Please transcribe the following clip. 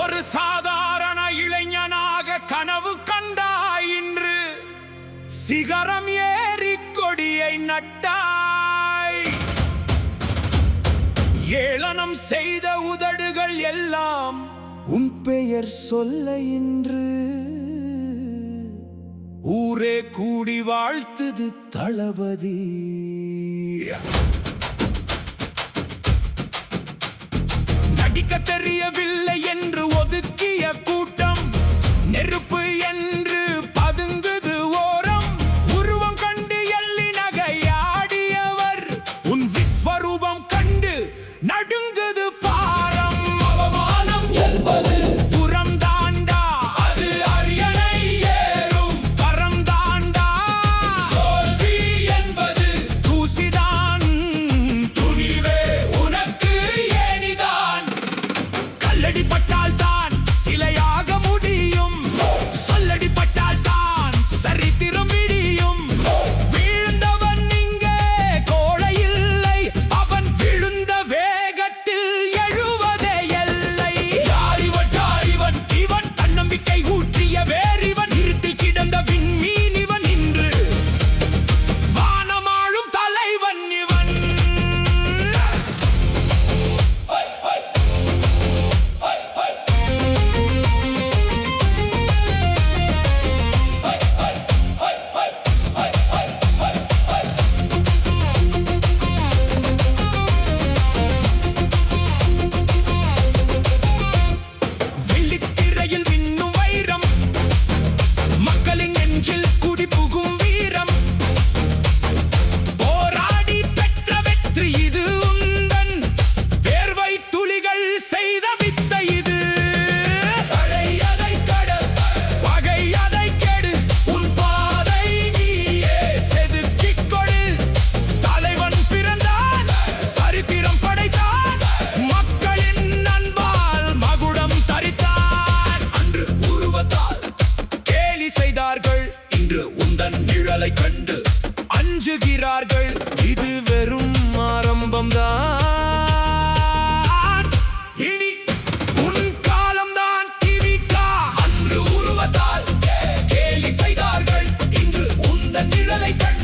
ஒரு சாதாரண இளைஞனாக கனவு கண்டாய், இன்று சிகரம் ஏறி கொடியை நட்டாய். ஏளனம் செய்த உதடுகள் எல்லாம் உன் பெயர் சொல்ல இன்று ஊரே கூடி வாழ்த்துது தளபதி. நடிக்க தெரியவில்லை என்று ஒதுக்கிய கூட்டம் நெருப்பு என்று பதுங்குது ஓரம். உருவம் கண்டு எள்ளி நகையாடியவர் உன் விஸ்வரூபம் கண்டு நடுங்குது பாரம். அவமானம் என்பது புறம் தாண்டா, அது அரியணை ஏறும் கரம் தாண்டா. தோல்வி என்பது தூசிதான், துணிவே உனக்கு ஏனிதான். கல்லடி பட்டால் தான் சிலையாக முடியும், சொல்லடி பட்டால் தான் சரித்திரம் விடியும். வீழ்ந்தவன் இங்கே கோழை இல்லை, அவன் விழுந்த வேகத்தில் எழுவதே எல்லை. யாரிவன் யாரிவன் இவன், தன்னம்பிக்கை ஊற்றிய வேறிவன், இருட்டில் கிடந்த விண்மீன் இவன், இன்று வானமாழும் தலைவன் இவன். வெள்ளித்திரையில் மின்னும் வைரம், மக்களின் நெஞ்சில் குடிபுகும் வீரம். போராடி பெற்ற வெற்றி இது உந்தன் வேர்வை துளிகள் செய்த வித்தை இது. தடை அதை கட, பகை அதை கெடு, உன் பாதை நீயே செதுக்கிக் கொடு. தலைவன் பிறந்தான், சரித்திரம் படைத்தான், மக்களின் அன்பால் மகுடம் தரித்தான். அன்று உருவத்தால் கேலி செய்தார்கள், இன்று உந்தன் நிழலை கண்டு அஞ்சுகிறார்கள். இது வெறும் ஆரம்பம்தான், இனி உன் காலம்தான் டிவிகா. அன்று உருவத்தால் கேலி செய்தார்கள், இன்று உந்தன் நிழலை கண்டு